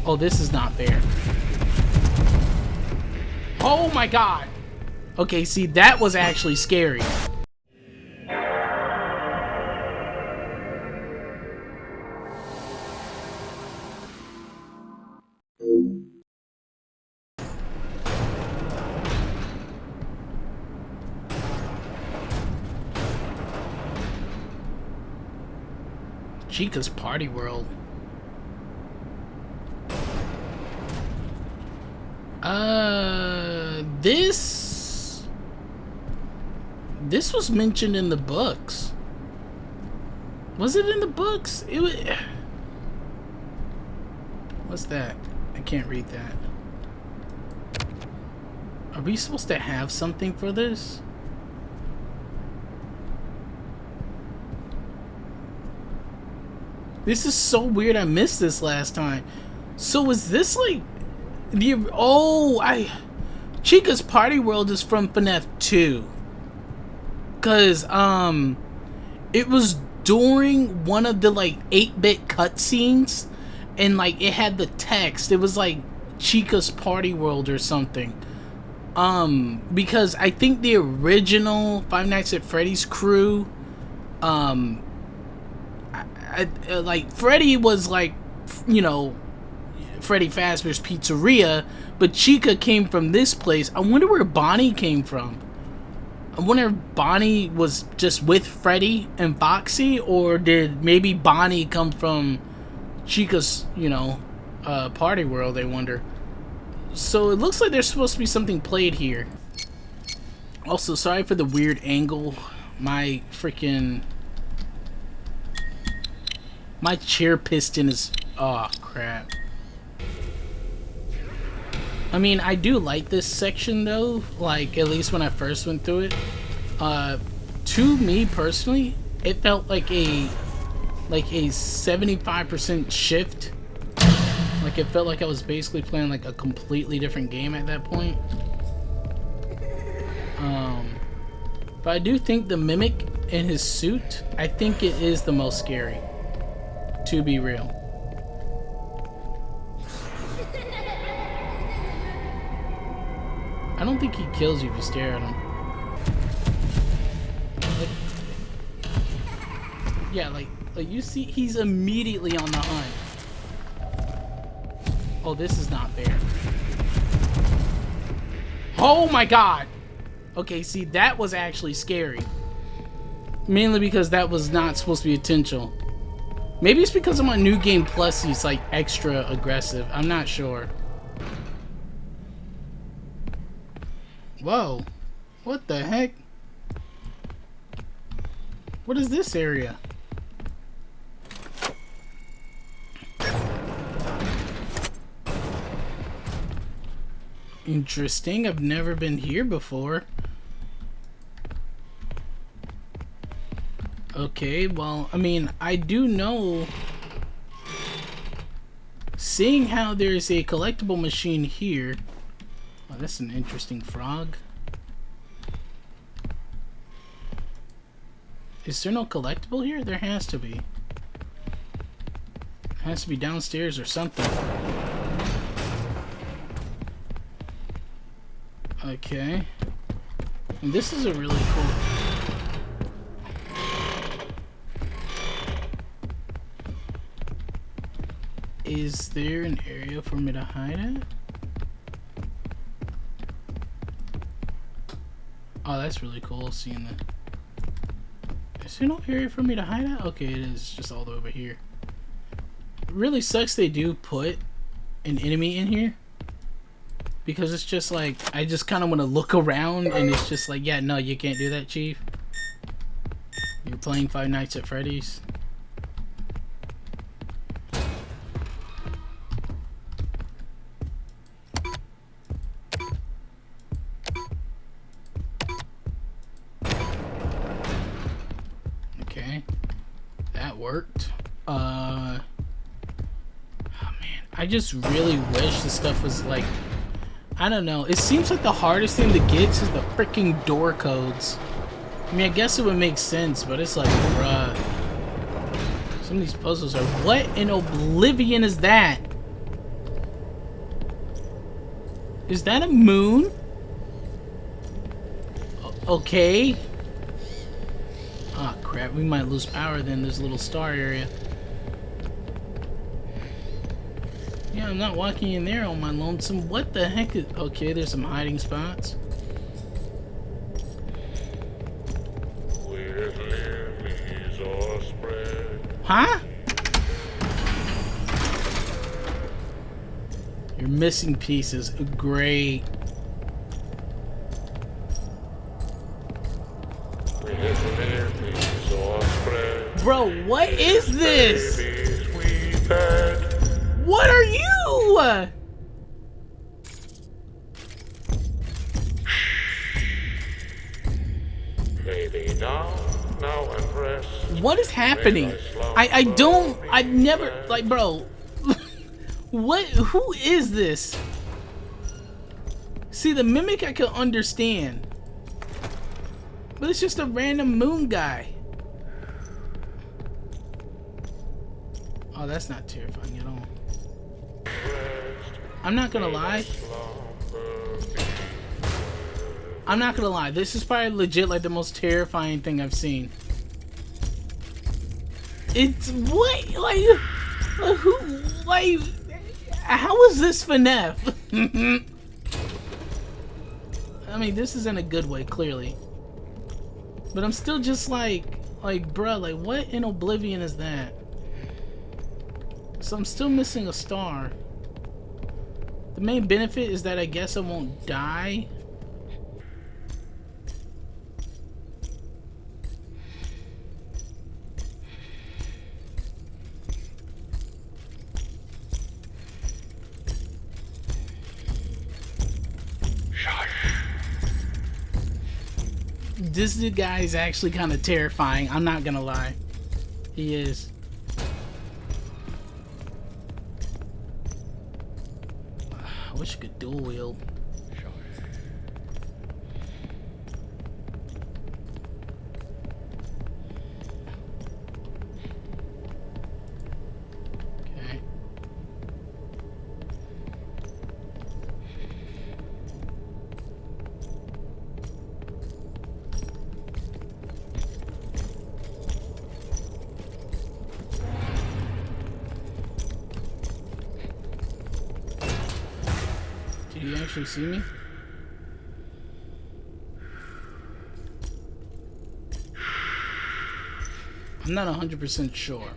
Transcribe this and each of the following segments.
Oh, this is not fair. Oh my god. Okay, see, that was actually scary. Chica's Party World. This was mentioned in the books. Was it in the books? It was. What's that? I can't read that. Are we supposed to have something for this? This is so weird. I missed this last time. So is this like the Chica's Party World is from Fnaf 2. Cause it was during one of the like 8-bit cutscenes, and like it had the text. It was like Chica's Party World or something. Because I think the original Five Nights at Freddy's crew, like Freddy was like, you know, Freddy Fazbear's Pizzeria, but Chica came from this place. I wonder where Bonnie came from. I wonder if Bonnie was just with Freddy and Foxy, or did maybe Bonnie come from Chica's, you know, Party World, I wonder. So it looks like there's supposed to be something played here. Also, sorry for the weird angle. My chair piston is... Oh, crap. I mean, I do like this section, though. Like, at least when I first went through it. To me, personally, it felt like a 75% shift. Like, it felt like I was basically playing, like, a completely different game at that point. But I do think the Mimic in his suit, I think it is the most scary. To be real. I don't think he kills you if you stare at him. Yeah, like you see, he's immediately on the hunt. Oh, this is not fair. Oh my god! Okay, see, that was actually scary. Mainly because that was not supposed to be intentional. Maybe it's because I'm on New Game Plus, he's like extra aggressive. I'm not sure. Whoa. What the heck? What is this area? Interesting. I've never been here before. Okay, well, I mean, I do know, seeing how there's a collectible machine here. Oh, that's an interesting frog. Is there no collectible here? There has to be. It has to be downstairs or something. Okay. And this is a really cool... Is there an area for me to hide at? Oh, that's really cool seeing that. Is there no area for me to hide at? Okay, it is just all the way over here. It really sucks they do put an enemy in here, because it's just like, I just kind of want to look around and it's just like, yeah, no, you can't do that, Chief. You're playing Five Nights at Freddy's. Okay, that worked. Oh man, I just really wish this stuff was like, I don't know, it seems like the hardest thing to get is the freaking door codes. I mean, I guess it would make sense, but it's like, bruh, some of these puzzles are... What in oblivion is that? Is that a moon? Okay. Oh crap, we might lose power then, this little star area. Yeah, I'm not walking in there on my lonesome. What the heck is... Okay, there's some hiding spots. Huh? You're missing pieces. Great. Bro, what is this? What are you? Baby, now and rest. What is happening? I've never, like, bro. What, who is this? See, the mimic I could understand. But it's just a random moon guy. Oh, that's not terrifying at all. I'm not gonna lie. I'm not gonna lie. This is probably legit like the most terrifying thing I've seen. It's what? Like, who? Like, how is this Fnaf? I mean, this is in a good way, clearly. But I'm still just like, bruh, like, what in Oblivion is that? So I'm still missing a star. The main benefit is that I guess I won't die. This guy is actually kind of terrifying. I'm not gonna lie. He is. I wish I could dual wield. Okay. Did you actually see me? I'm not 100% sure.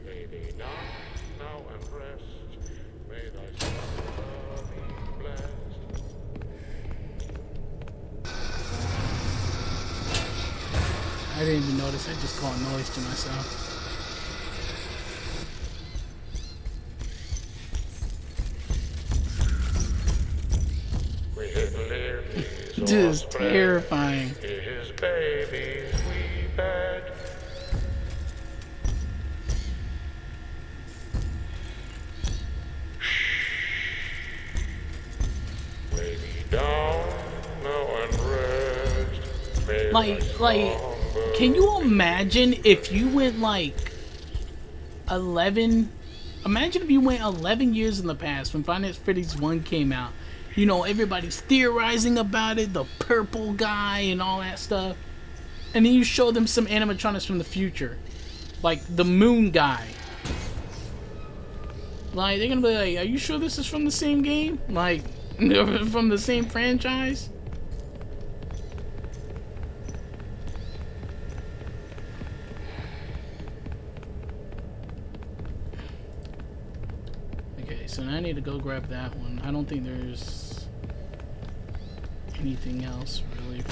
Baby, now and rest. May thy slumber be blessed. I didn't even notice. I just called noise to myself. This is terrifying. His baby's wee bed. Lay me down now and rest. May Like, thy slumber can you imagine if you went like 11? Imagine if you went 11 years in the past when Final Fantasy 1 came out. You know, everybody's theorizing about it, the purple guy and all that stuff. And then you show them some animatronics from the future. Like the moon guy. Like, they're gonna be like, are you sure this is from the same game? Like, from the same franchise? Okay, so now I need to go grab that one. I don't think there's anything else really.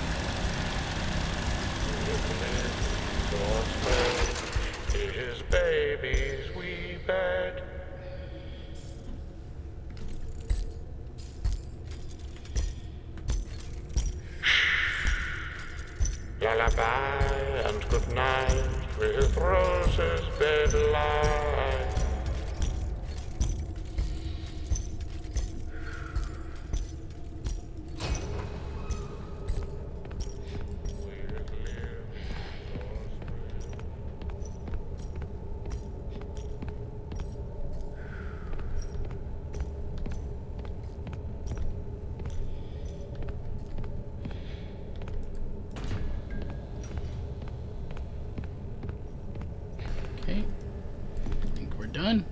his baby's wee bed. Lullaby and good night, with roses bed lie. Okay. I think we're done.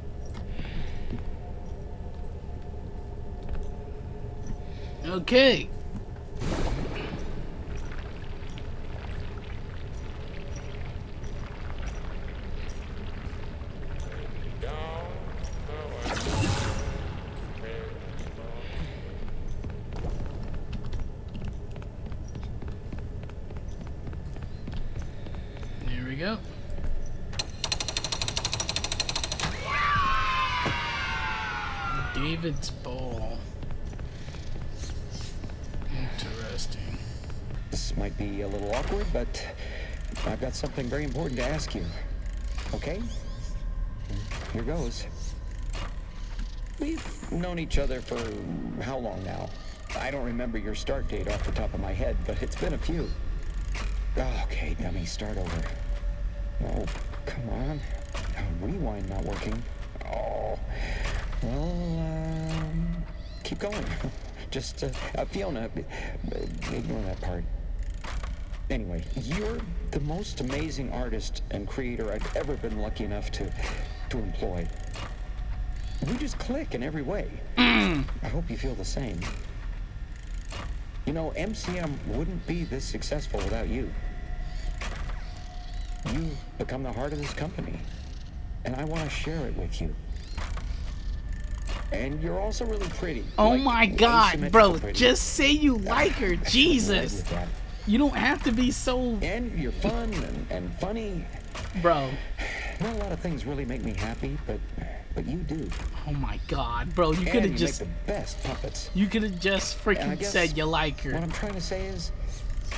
Okay. Down, now and where I start. There we go. David's ball. Interesting. This might be a little awkward, but I've got something very important to ask you. Okay? Here goes. We've known each other for how long now? I don't remember your start date off the top of my head, but it's been a few. Okay, dummy, start over. Oh, come on. Rewind not working. Oh, well, keep going. Just, Fiona, ignore that part. Anyway, you're the most amazing artist and creator I've ever been lucky enough to employ. We just click in every way. I hope you feel the same. You know, MCM wouldn't be this successful without you. You become the heart of this company, and I want to share it with you. And you're also really pretty. Oh like, my god, bro, asymmetrical pretty. just say you like her. Right Jesus. with that. You don't have to be so... And you're fun and funny. Bro. Not a lot of things really make me happy, but you do. Oh my god, bro, you could And have you just... make the best puppets. You could have just And I freaking guess said you like What her. I'm trying to say is,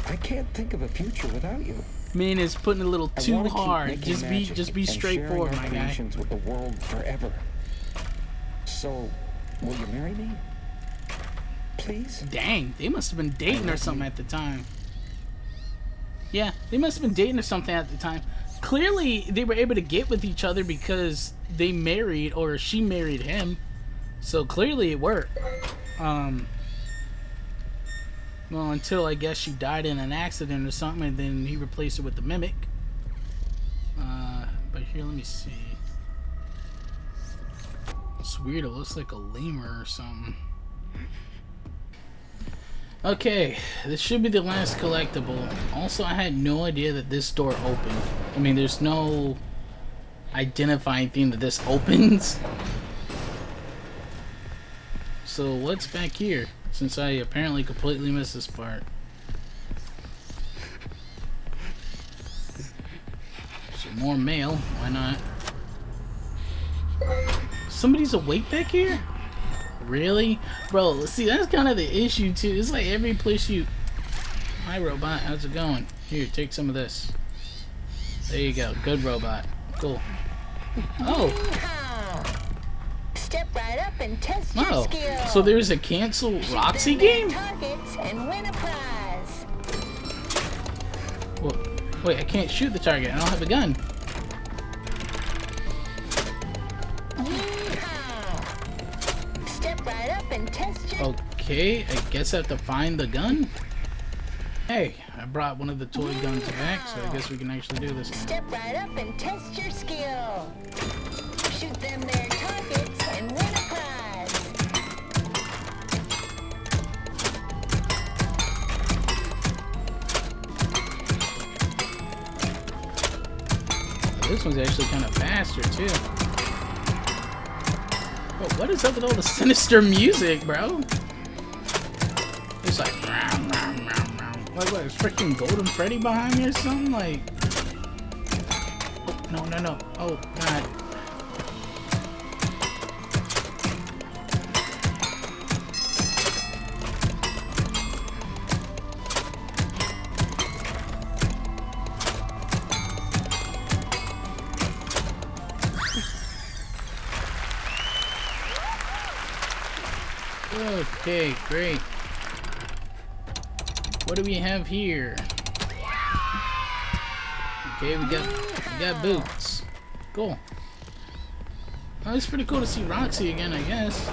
I can't think of a future without you. Man is putting a little I too wanna keep hard. making Just be magic and straightforward, sharing my our guy. creations with the world forever. So, will you marry me? Please? Dang, they must have been dating or something at the time. Yeah, they must have been dating or something at the time. Clearly, they were able to get with each other because they married, or she married him. So clearly it worked. Well, until I guess she died in an accident or something, and then he replaced her with the mimic. But here, let me see. It's weird. It looks like a lemur or something. Okay, this should be the last collectible. Also, I had no idea that this door opened. I mean, there's no identifying thing that this opens. So what's back here? Since I apparently completely missed this part. So more mail, why not? Somebody's awake back here? Really? Bro, see, that's kind of the issue too. It's like every place you... Hi robot, how's it going? Here, take some of this. There you go, good robot. Cool. Oh. Step right up and test your Oh, skill. so there's a cancel Roxy Shoot them game? targets and win a prize. Well, wait, I can't shoot the target. I don't have a gun. Yeehaw! Step right up and test your Okay, I guess I have to find the gun. Hey, I brought one of the toy guns back, so I guess we can actually do this now. Step right up and test your skill. Shoot them their targets and win a prize. This one's actually kind of faster, too. Bro, what is up with all the sinister music, bro? It's like... What, is freaking Golden Freddy behind me or something? Like... Oh, no. Oh, God. Okay, great. What do we have here? Okay, we got boots. Cool. Oh, it's pretty cool to see Roxy again, I guess.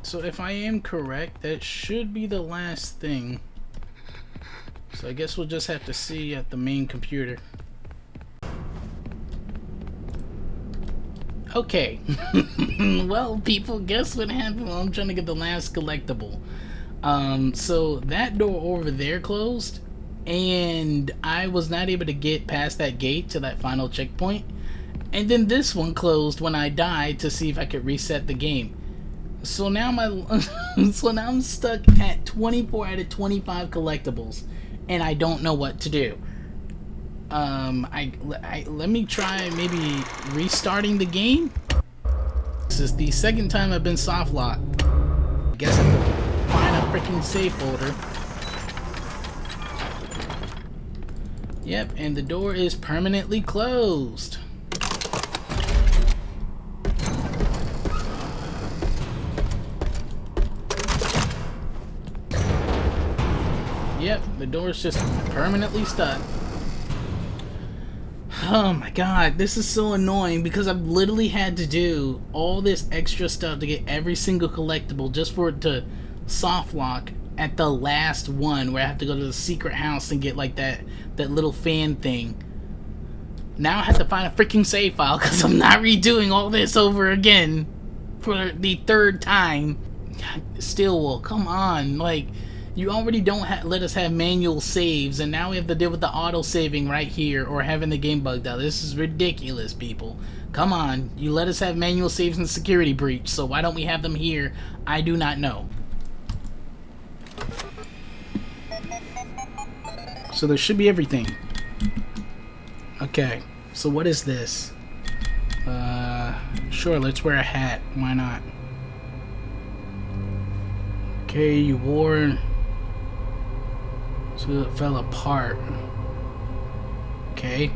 So if I am correct, that should be the last thing. So I guess we'll just have to see at the main computer. Okay. Well, people, guess what happened while I'm trying to get the last collectible. So that door over there closed, and I was not able to get past that gate to that final checkpoint. And then this one closed when I died to see if I could reset the game. So now so now I'm stuck at 24 out of 25 collectibles, and I don't know what to do. Let me try maybe restarting the game. This is the second time I've been soft locked. I guess I have to find a freaking safe folder. Yep, and the door is permanently closed. Yep, the door's just permanently stuck. Oh my god, this is so annoying because I've literally had to do all this extra stuff to get every single collectible just for it to soft lock at the last one where I have to go to the secret house and get like that little fan thing. Now I have to find a freaking save file because I'm not redoing all this over again for the third time. Stillwell, come on, like, you already don't let us have manual saves, and now we have to deal with the auto saving right here or having the game bugged out. This is ridiculous, people. Come on, you let us have manual saves in Security Breach, so why don't we have them here? I do not know. So there should be everything. Okay, so what is this? Sure, let's wear a hat. Why not? Okay, you wore... So it fell apart. Okay.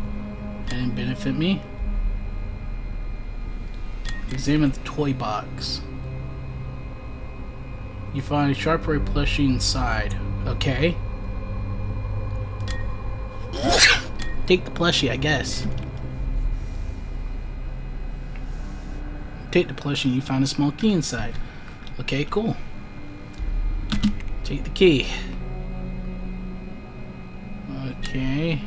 That didn't benefit me. Examine the toy box. You find a sharp ray plushie inside. Okay. Take the plushie, I guess. Take the plushie and you find a small key inside. Okay, cool. Take the key. Okay.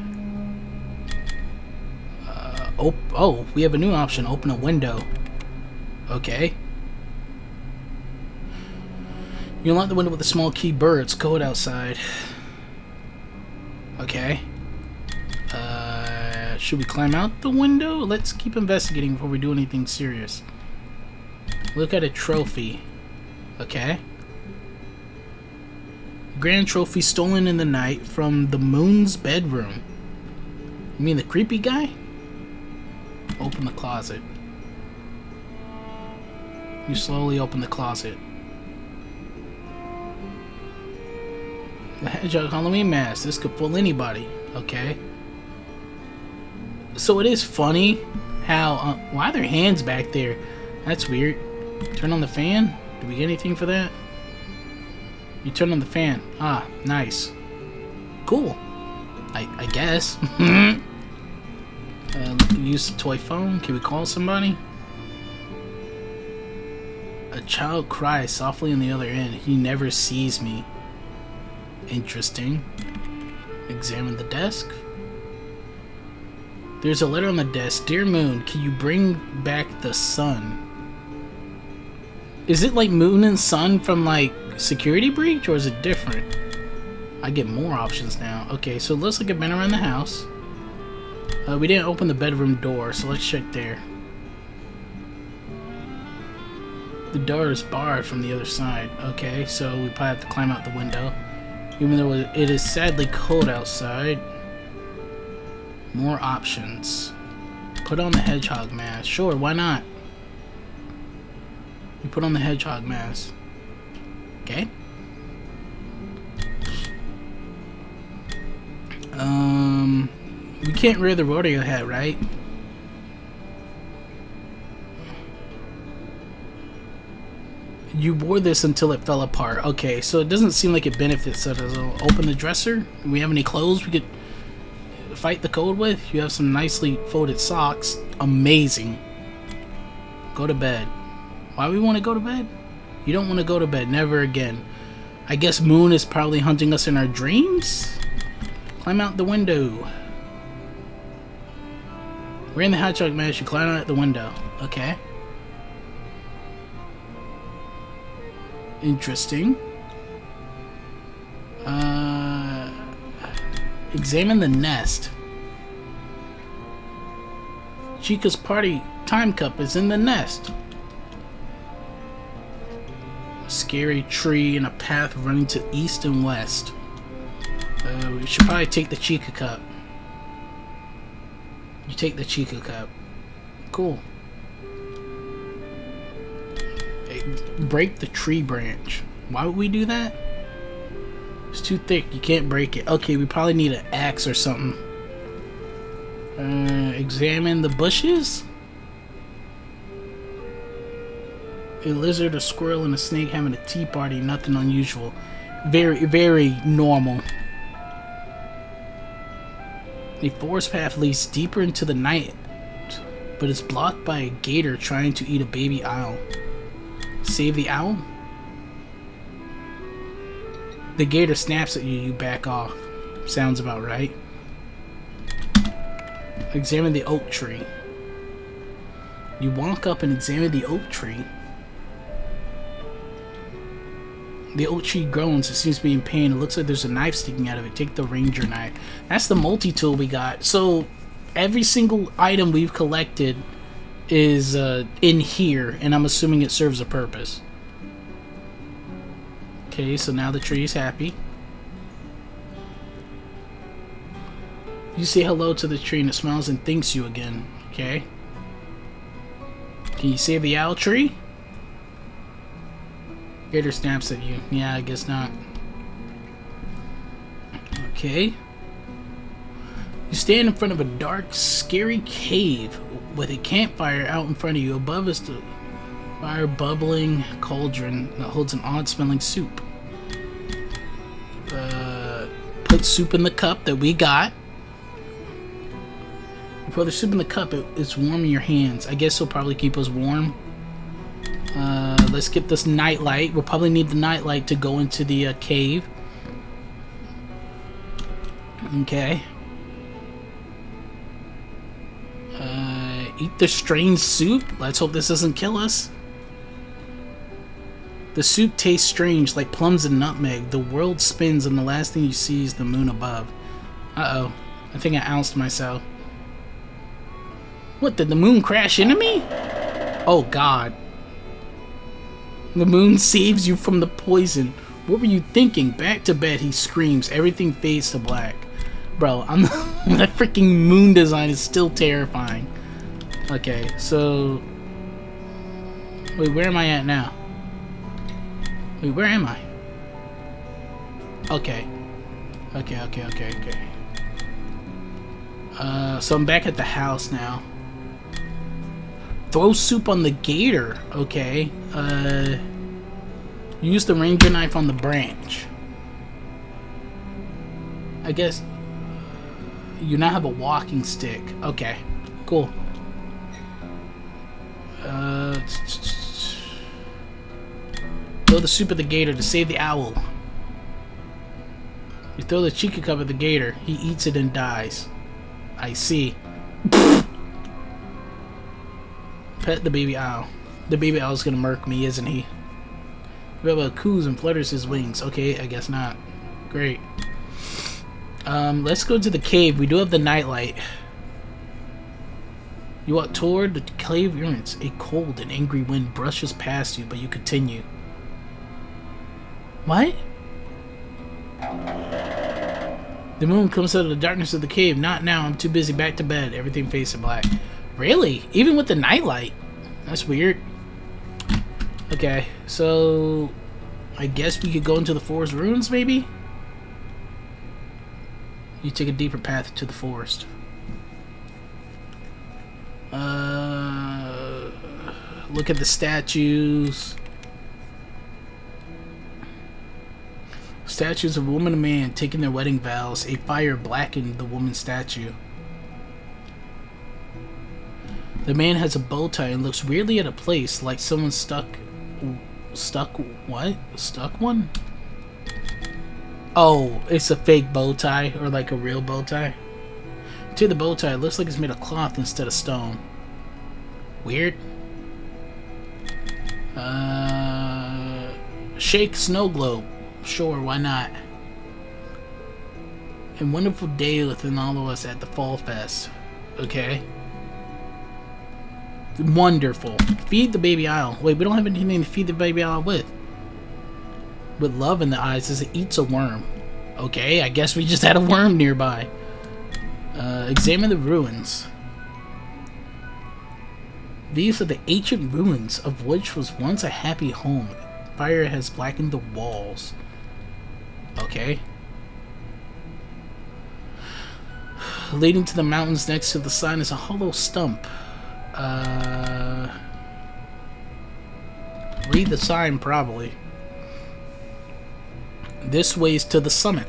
Oh, we have a new option. Open a window. Okay. You unlock the window with a small key. Birds. Code outside. Okay. Should we climb out the window? Let's keep investigating before we do anything serious. Look at a trophy. Okay. Grand trophy stolen in the night from the Moon's bedroom. You mean the creepy guy? Open the closet. You slowly open the closet. The Hedgehog Halloween mask. This could fool anybody. Okay. So it is funny how... why are there hands back there? That's weird. Turn on the fan. Do we get anything for that? You turn on the fan. Ah, nice. Cool. I guess. Use the toy phone. Can we call somebody? A child cries softly on the other end. He never sees me. Interesting. Examine the desk. There's a letter on the desk. Dear Moon, can you bring back the sun? Is it like Moon and Sun from like Security Breach, or is it different? I get more options now. Okay, so it looks like I've been around the house. We didn't open the bedroom door, so let's check there. The door is barred from the other side. Okay, so we probably have to climb out the window. Even though it is sadly cold outside. More options. Put on the hedgehog mask. Sure, why not? You put on the hedgehog mask. Okay. We can't wear the rodeo hat, right? You wore this until it fell apart. Okay, so it doesn't seem like it benefits us. Open the dresser. Do we have any clothes we could fight the cold with? You have some nicely folded socks. Amazing. Go to bed. Why we want to go to bed? You don't want to go to bed. Never again. I guess Moon is probably hunting us in our dreams? Climb out the window. We're in the hot chocolate match. You climb out the window. Okay. Interesting. Examine the nest. Chica's party time cup is in the nest. A scary tree and a path running to east and west. We should probably take the Chica cup. You take the Chica cup. Cool. Hey, break the tree branch. Why would we do that? It's too thick. You can't break it. Okay, we probably need an axe or something. Examine the bushes. A lizard, a squirrel, and a snake having a tea party. Nothing unusual. Very, very normal. A forest path leads deeper into the night, but is blocked by a gator trying to eat a baby owl. Save the owl? The gator snaps at you, you back off. Sounds about right. Examine the oak tree. You walk up and examine the oak tree. The oak tree groans. It seems to be in pain. It looks like there's a knife sticking out of it. Take the ranger knife. That's the multi-tool we got. So every single item we've collected is in here, and I'm assuming it serves a purpose. Okay, so now the tree is happy. You say hello to the tree and it smiles and thanks you again. Okay. Can you save the owl tree? Gator snaps at you. Yeah, I guess not. Okay. You stand in front of a dark, scary cave with a campfire out in front of you. Above is the fire bubbling cauldron that holds an odd-smelling soup. Put soup in the cup that we got. You pour the soup in the cup, it's warm in your hands. I guess it'll probably keep us warm. Let's get this nightlight. We'll probably need the nightlight to go into the cave. Okay. Eat the strange soup. Let's hope this doesn't kill us. The soup tastes strange, like plums and nutmeg. The world spins and the last thing you see is the moon above. Uh-oh. I think I ousted myself. What, did the moon crash into me? Oh, God. The moon saves you from the poison. What were you thinking? Back to bed, he screams. Everything fades to black. Bro, that freaking moon design is still terrifying. Okay, so... Wait, where am I at now? Wait, where am I? Okay. Okay. So I'm back at the house now. Throw soup on the gator. Okay. Use the ranger knife on the branch. I guess you now have a walking stick. Okay. Cool. Throw the soup at the gator to save the owl. You throw the Chica cup at the gator. He eats it and dies. I see. Pet the baby owl. The baby owl's gonna murk me, isn't he? Bubba coos and flutters his wings. Okay, I guess not. Great. Let's go to the cave. We do have the nightlight. You walk toward the cave entrance. A cold and angry wind brushes past you, but you continue. What? The moon comes out of the darkness of the cave. Not now. I'm too busy. Back to bed. Everything fades to black. Really? Even with the nightlight? That's weird. Okay, so I guess we could go into the forest ruins, maybe? You take a deeper path to the forest. Look at the statues. Statues of a woman and man taking their wedding vows. A fire blackened the woman's statue. The man has a bow tie and looks weirdly at a place, like someone stuck what? Stuck one? Oh, it's a fake bow tie or like a real bow tie. To the bow tie, it looks like it's made of cloth instead of stone. Weird. Shake snow globe. Sure, why not? A wonderful day within all of us at the Fall Fest. Okay. Wonderful. Feed the baby owl. Wait, we don't have anything to feed the baby owl with. With love in the eyes as it eats a worm. Okay, I guess we just had a worm nearby. Examine the ruins. These are the ancient ruins of which was once a happy home. Fire has blackened the walls. Okay. Leading to the mountains next to the sign is a hollow stump. Read the sign, probably. This way's to the summit.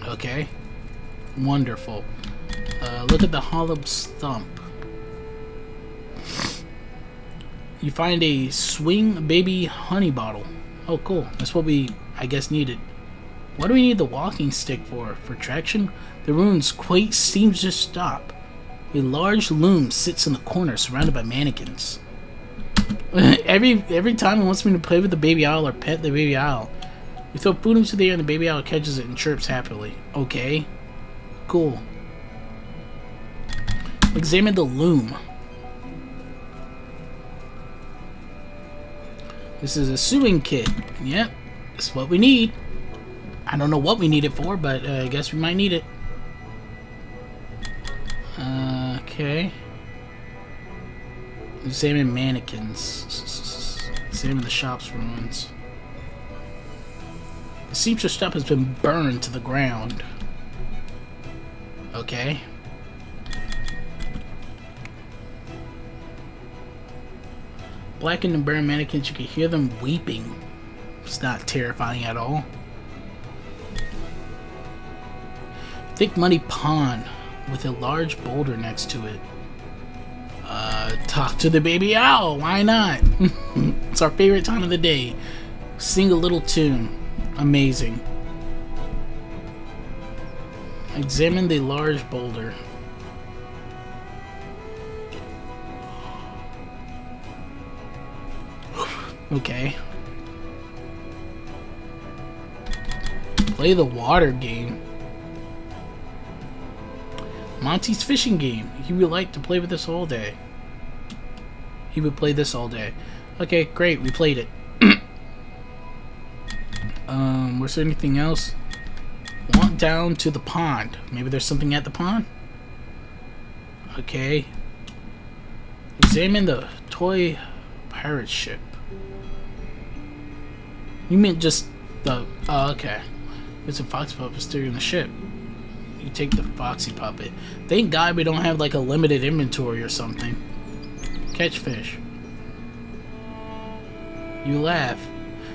Okay. Wonderful. Look at the hollow stump. You find a swing baby honey bottle. Oh, cool. That's what we, I guess, needed. What do we need the walking stick for? For traction? The ruins quite seems to stop. A large loom sits in the corner, surrounded by mannequins. every time it wants me to play with the baby owl or pet the baby owl. You throw food into the air and the baby owl catches it and chirps happily. Okay. Cool. Examine the loom. This is a sewing kit. Yep. That's what we need. I don't know what we need it for, but I guess we might need it. Okay. Examine mannequins. Examine the shop's ruins. The seamstress shop has been burned to the ground. Okay. Blackened and burned mannequins, you can hear them weeping. It's not terrifying at all. Thick muddy pond with a large boulder next to it. Talk to the baby owl, why not? It's our favorite time of the day. Sing a little tune. Amazing. Examine the large boulder. Okay. Play the water game. Monty's fishing game. He would like to play with this all day. He would play this all day. Okay, great. We played it. Was there anything else? Walk down to the pond. Maybe there's something at the pond? Okay. Examine the toy pirate ship. You meant just the... Oh, okay. There's a foxy puppet steering the ship. You take the foxy puppet. Thank God we don't have like a limited inventory or something. Catch fish. You laugh.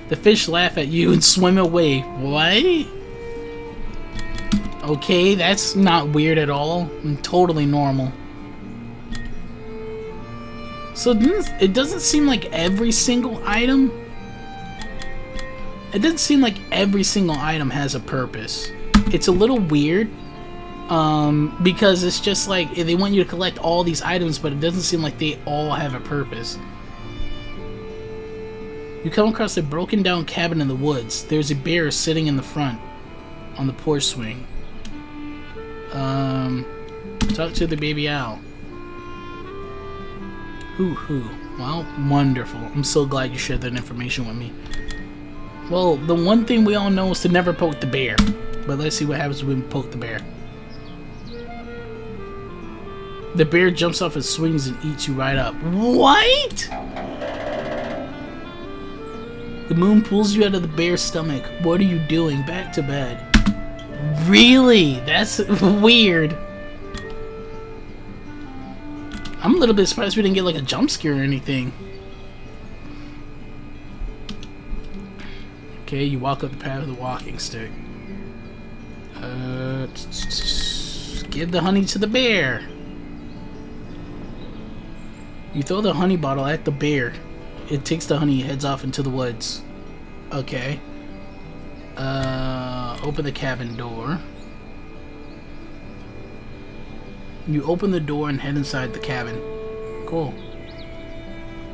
The fish laugh at you and swim away. What? Okay, that's not weird at all. Totally normal. So it doesn't seem like every single item... It doesn't seem like every single item has a purpose. It's a little weird. Because it's just like they want you to collect all these items, but it doesn't seem like they all have a purpose. You come across a broken down cabin in the woods. There's a bear sitting in the front on the porch swing. Talk to the baby owl. Hoo. Well, wonderful. I'm so glad you shared that information with me. Well, the one thing we all know is to never poke the bear. But let's see what happens when we poke the bear. The bear jumps off and swings and eats you right up. What? The moon pulls you out of the bear's stomach. What are you doing? Back to bed. Really? That's weird. I'm a little bit surprised we didn't get like a jump scare or anything. Okay, you walk up the path with a walking stick. Give the honey to the bear. You throw the honey bottle at the bear. It takes the honey and heads off into the woods. Okay. Open the cabin door. You open the door and head inside the cabin. Cool.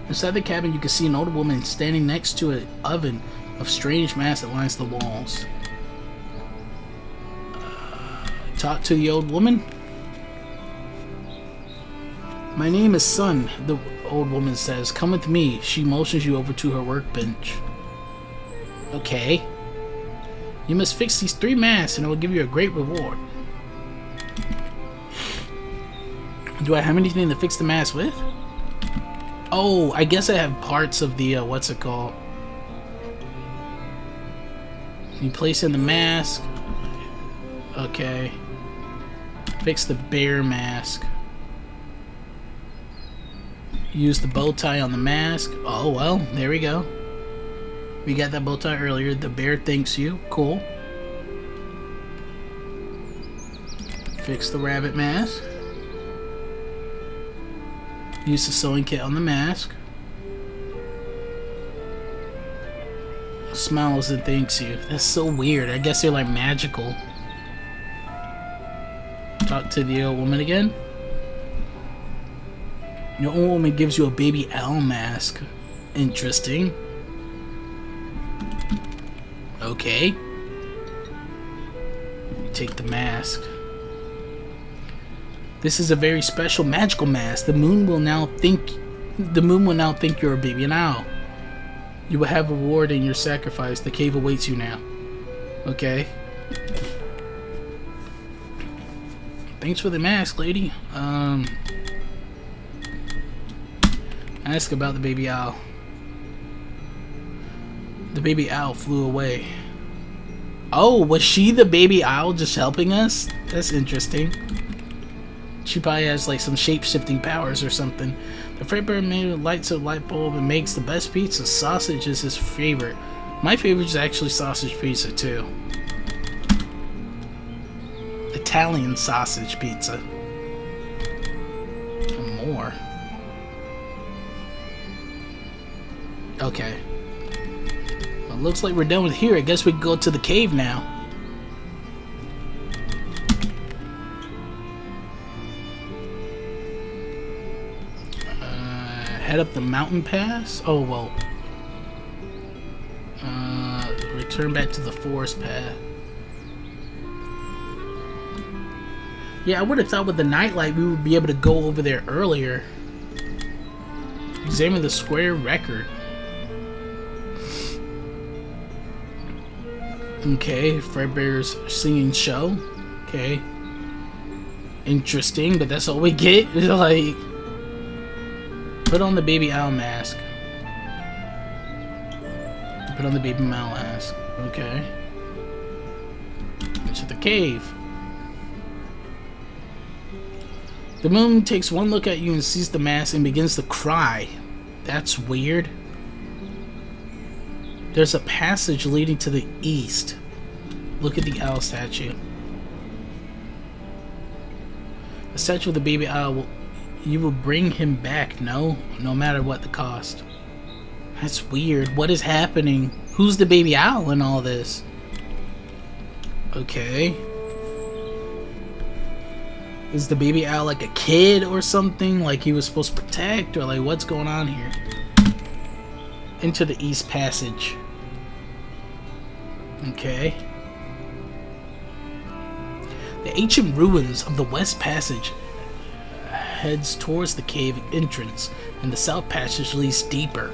Inside the cabin, you can see an old woman standing next to an oven of strange mass that lines the walls. Talk to the old woman. My name is Sun, the old woman says. Come with me. She motions you over to her workbench. Okay. You must fix these 3 masks and it will give you a great reward. Do I have anything to fix the mask with? Oh, I guess I have parts of the, what's it called? You place in the mask. Okay. Fix the bear mask. Use the bow tie on the mask. Oh, well, there we go. We got that bow tie earlier. The bear thanks you. Cool. Fix the rabbit mask. Use the sewing kit on the mask. Smiles and thanks you. That's so weird. I guess they're like magical. Talk to the old woman again. The old woman gives you a baby owl mask. Interesting. Okay. You take the mask. This is a very special magical mask. The moon will now think you're a baby owl. You will have a reward in your sacrifice. The cave awaits you now. Okay. Thanks for the mask, lady. Ask about the baby owl. The baby owl flew away. Oh, was she the baby owl just helping us? That's interesting. She probably has like some shape-shifting powers or something. The Fredbear made lights a light bulb and makes the best pizza. Sausage is his favorite. My favorite is actually sausage pizza too. Italian sausage pizza. And more. Okay. Well, looks like we're done with here. I guess we can go to the cave now. Head up the mountain pass? Oh, well. Return back to the forest path. Yeah, I would have thought with the nightlight we would be able to go over there earlier. Examine the square record. Okay, Fredbear's singing show. Okay. Interesting, but that's all we get? Like... Put on the baby owl mask. Put on the baby owl mask. Okay. Into the cave. The moon takes one look at you and sees the mask and begins to cry. That's weird. There's a passage leading to the east. Look at the owl statue. The statue of the baby owl will... You will bring him back, no matter what the cost. That's weird. What is happening? Who's the baby owl in all this? Okay. Is the baby owl like a kid or something? Like he was supposed to protect? Or like what's going on here? Into the East Passage. Okay. The ancient ruins of the West Passage heads towards the cave entrance, and the South Passage leads deeper.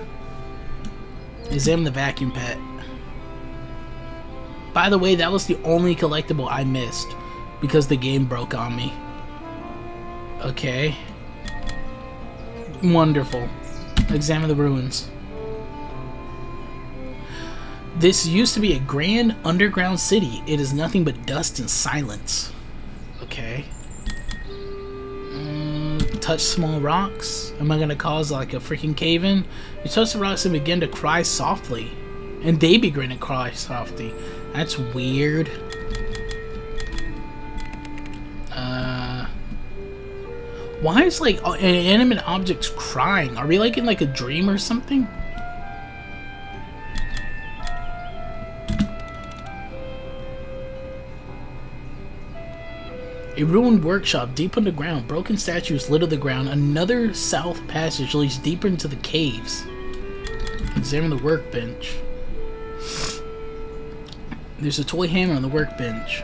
Examine the vacuum pet. By the way, that was the only collectible I missed because the game broke on me. Okay. Wonderful. Examine the ruins. This used to be a grand underground city. It is nothing but dust and silence. Okay. Touch small rocks. Am I gonna cause like a freaking cave-in? You touch the rocks and begin to cry softly. And they begin to cry softly. That's weird. Why is like inanimate objects crying? Are we like in like a dream or something? A ruined workshop deep underground. Broken statues litter the ground. Another south passage leads deeper into the caves. Examine the workbench. There's a toy hammer on the workbench.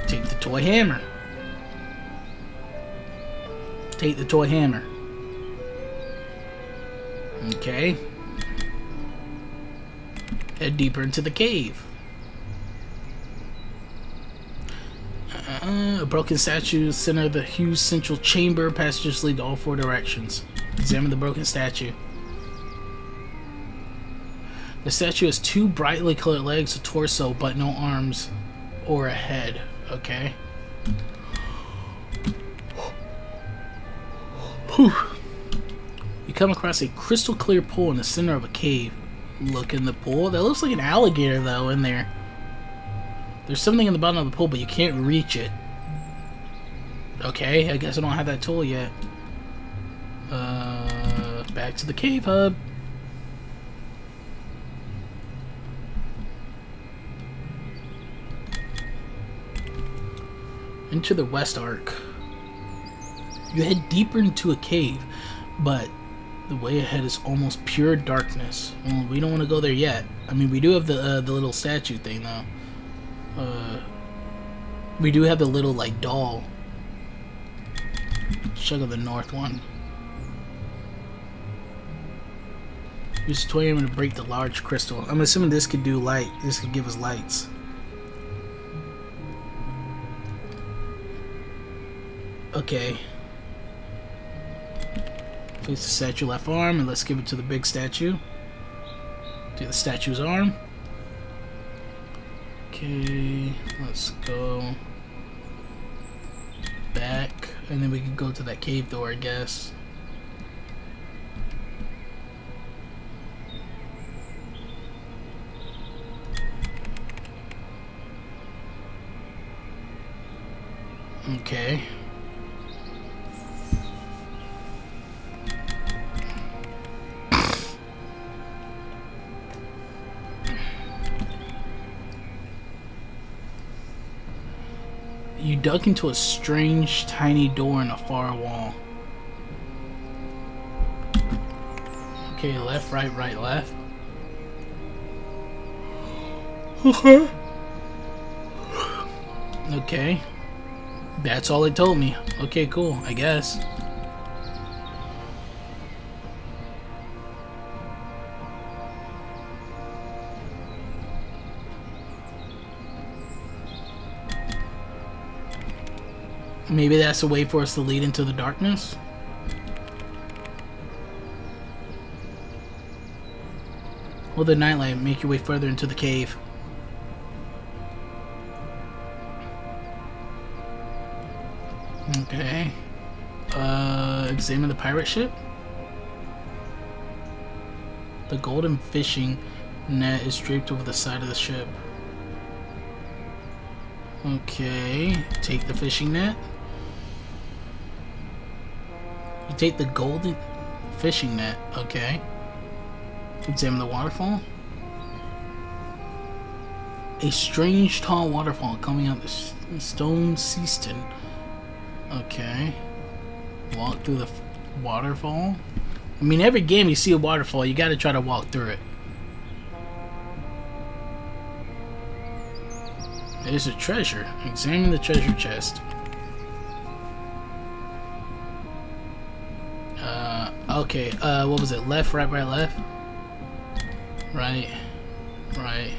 Take the toy hammer. Take the toy hammer. Okay. Head deeper into the cave. A broken statue, center of the huge central chamber. Passages lead to all 4 directions. Examine the broken statue. The statue has 2 brightly colored legs, a torso, but no arms or a head. Okay. Whew. You come across a crystal clear pool in the center of a cave. Look in the pool. That looks like an alligator, though, in there. There's something in the bottom of the pool, but you can't reach it. Okay, I guess I don't have that tool yet. Back to the cave hub. Into the west arc. You head deeper into a cave, but the way ahead is almost pure darkness. Well, we don't want to go there yet. I mean, we do have the little statue thing, though. We do have the little, like, doll. Let's check out the north one. Use the toy hammer to break the large crystal. I'm assuming this could do light. This could give us lights. Okay. Place the statue left arm and let's give it to the big statue. Do the statue's arm. Okay, let's go back and then we can go to that cave door, I guess. Okay. You duck into a strange tiny door in a far wall. Okay, left, right, right, left. Okay. Okay. That's all it told me. Okay, cool, I guess. Maybe that's a way for us to lead into the darkness? Hold the nightlight and make your way further into the cave. Okay. Examine the pirate ship. The golden fishing net is draped over the side of the ship. Okay. Take the fishing net. You take the golden fishing net. Okay. Examine the waterfall. A strange tall waterfall coming out the stone cistern. Okay. Walk through the waterfall. I mean, every game you see a waterfall, you gotta try to walk through it. There's a treasure. Examine the treasure chest. Okay, what was it? Left, right, right, left? Right, right,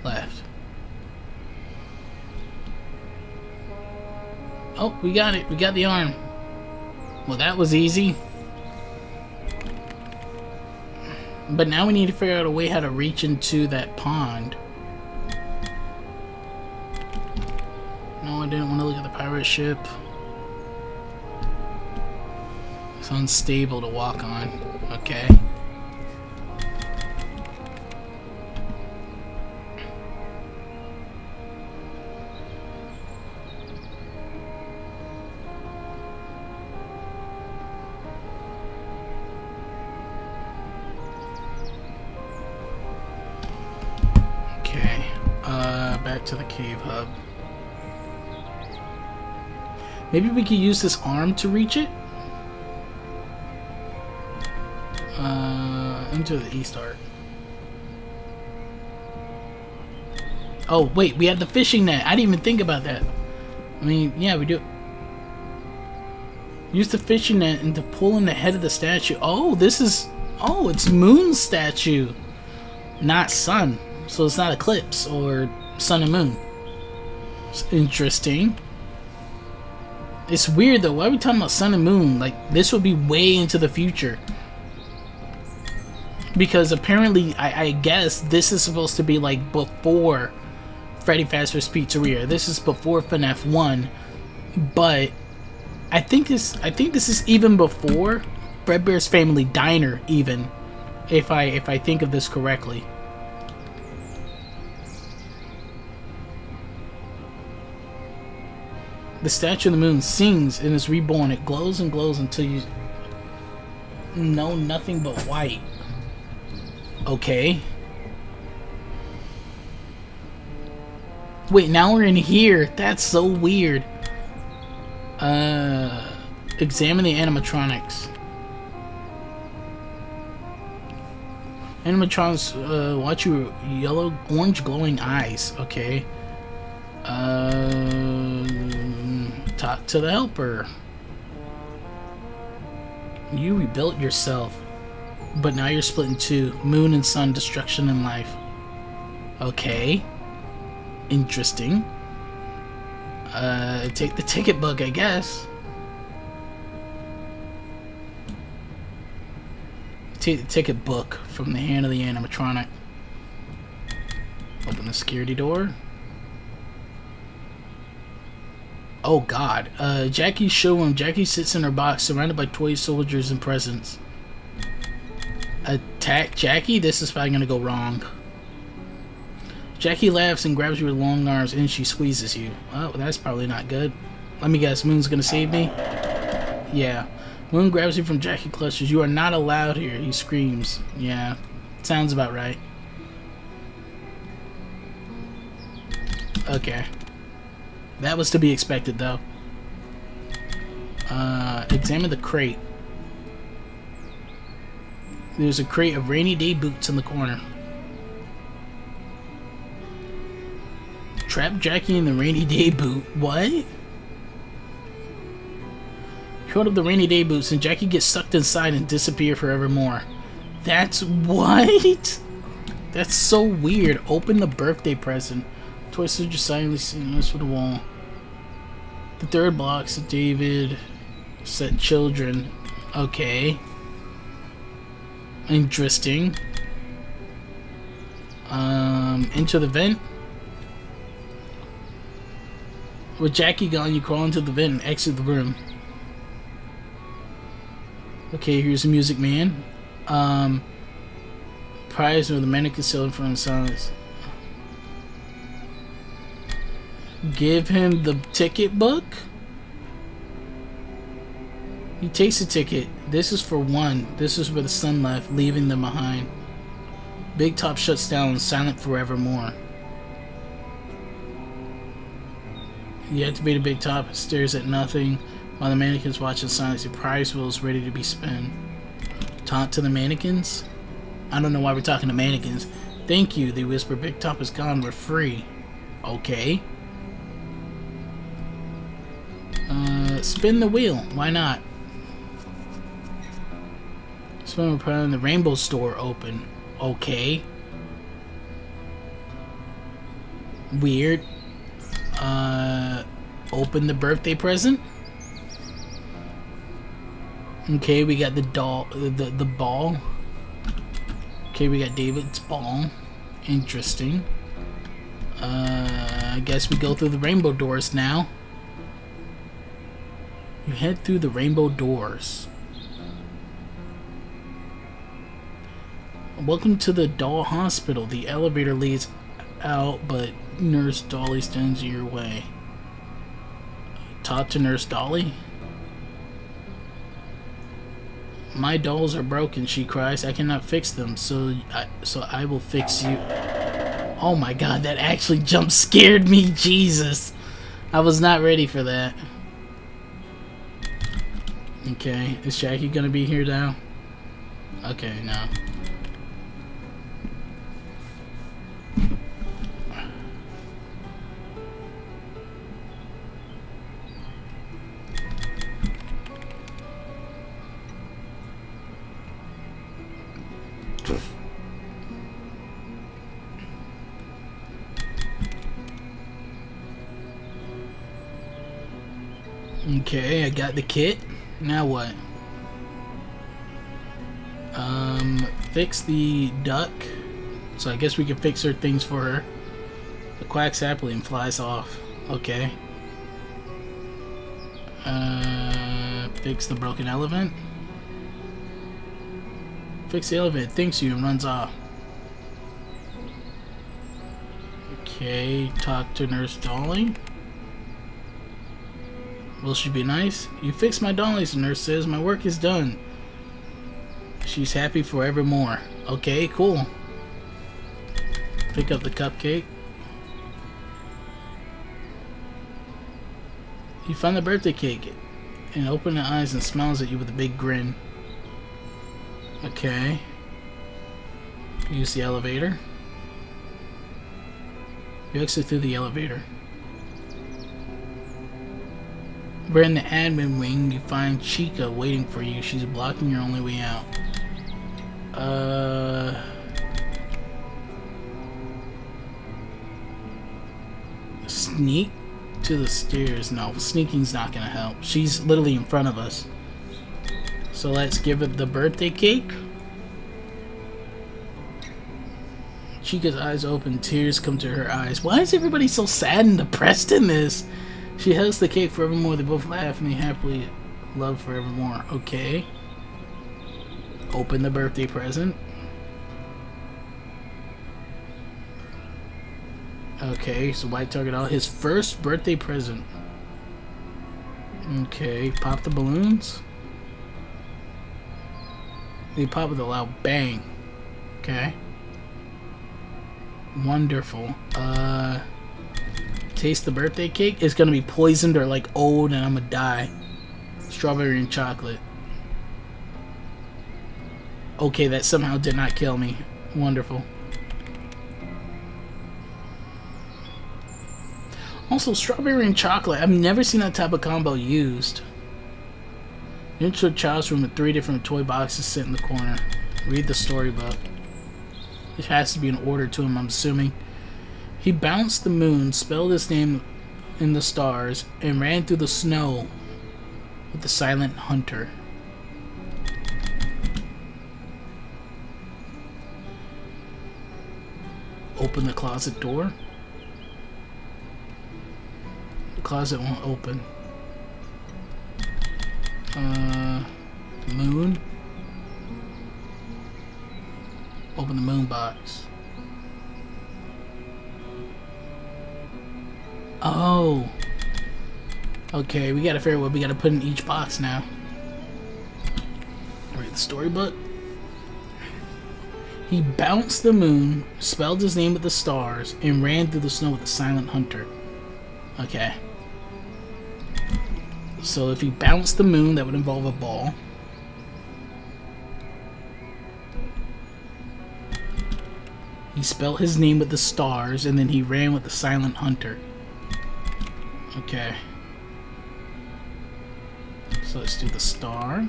left. Oh, we got it. We got the arm. Well, that was easy. But now we need to figure out a way how to reach into that pond. No, I didn't want to look at the pirate ship. It's unstable to walk on. Okay. Back to the cave hub. Maybe we could use this arm to reach it? Into the east arc. Oh, wait, we have the fishing net. I didn't even think about that. I mean, yeah, we do. Use the fishing net and to pull in the head of the statue. Oh, this is... Oh, it's Moon's statue. Not Sun. So it's not Eclipse or Sun and Moon. It's interesting. It's weird though. Why are we talking about Sun and Moon? Like, this would be way into the future. Because apparently, I guess this is supposed to be like before Freddy Fazbear's Pizzeria. This is before FNAF 1. But I think this is even before Fredbear's Family Diner, even. If I think of this correctly. The Statue of the Moon sings and is reborn. It glows and glows until you know nothing but white. Okay. Wait, now we're in here. That's so weird. Examine the animatronics. Animatronics watch your orange glowing eyes. Okay. Talk to the helper. You rebuilt yourself, but now you're split in two. Moon and Sun, destruction and life. Okay. Interesting. Take the ticket book, I guess. Take the ticket book from the hand of the animatronic. Open the security door. Oh god. Jackie's showroom. Jackie sits in her box surrounded by toy soldiers and presents. Attack Jackie? This is probably gonna go wrong. Jackie laughs and grabs you with long arms and she squeezes you. Oh, that's probably not good. Let me guess, Moon's gonna save me? Yeah. Moon grabs you from Jackie clutches. You are not allowed here, he screams. Yeah. Sounds about right. Okay. That was to be expected, though. Examine the crate. There's a crate of rainy day boots in the corner. Trap Jackie in the rainy day boot. What? You hold up the rainy day boots and Jackie gets sucked inside and disappear forevermore. That's what? That's so weird. Open the birthday present. Toy soldier silently sitting this for the wall. The third box of David set children. Okay. Interesting. Enter the vent. With Jackie gone, you crawl into the vent and exit the room. Okay, here's the Music Man. Prize or the mannequin still in front of silence. Give him the ticket book? He takes the ticket. This is for one. This is where the sun left, leaving them behind. Big Top shuts down, silent forevermore. You activate a Big Top, stares at nothing, while the mannequins watch in silence. The prize wheel is ready to be spun. Talk to the mannequins? I don't know why we're talking to mannequins. Thank you, they whisper. Big Top is gone, we're free. Okay. Spin the wheel. Why not? Spin the wheel. The Rainbow Store open. Okay. Weird. Open the birthday present. Okay, we got the doll, the ball. Okay, we got David's ball. Interesting. I guess we go through the rainbow doors now. You head through the rainbow doors. Welcome to the doll hospital. The elevator leads out, but Nurse Dolly stands in your way. Talk to Nurse Dolly. My dolls are broken, she cries. I cannot fix them, so I will fix you. Oh my god, that actually jump scared me. Jesus. I was not ready for that. Okay, is Jackie gonna be here now? Okay, no. Okay, I got the kit. Now what? Fix the duck. So I guess we can fix her things for her. The quack sapling flies off. Okay. Fix the broken elephant. Fix the elephant, thanks you, and runs off. Okay, talk to Nurse Dolly. Will she be nice? You fixed my dollies, the nurse says. My work is done. She's happy forevermore. Okay, cool. Pick up the cupcake. You find the birthday cake and open the eyes and smiles at you with a big grin. Okay. Use the elevator. You exit through the elevator. We're in the admin wing. You find Chica waiting for you. She's blocking your only way out. Sneak to the stairs. No, sneaking's not gonna help. She's literally in front of us. So let's give it the birthday cake. Chica's eyes open, tears come to her eyes. Why is everybody so sad and depressed in this? She hugs the cake forevermore. They both laugh and they happily love forevermore. Okay. Open the birthday present. Okay, so white target all. His first birthday present. Okay, pop the balloons. They pop with a loud bang. Okay. Wonderful. Taste the birthday cake. It's gonna be poisoned or like old and I'm gonna die. Strawberry and chocolate. Okay, that somehow did not kill me. Wonderful. Also, strawberry and chocolate. I've never seen that type of combo used. You enter a child's room with 3 different toy boxes sit in the corner. Read the storybook. It has to be in order to him, I'm assuming. He bounced the moon, spelled his name in the stars, and ran through the snow with the silent hunter. Open the closet door. The closet won't open. Moon. Open the moon box. Oh. Okay, we gotta figure out what we gotta put in each box now. Read the storybook. He bounced the moon, spelled his name with the stars, and ran through the snow with the silent hunter. Okay. So if he bounced the moon, that would involve a ball. He spelled his name with the stars, and then he ran with the silent hunter. Okay. So let's do the star.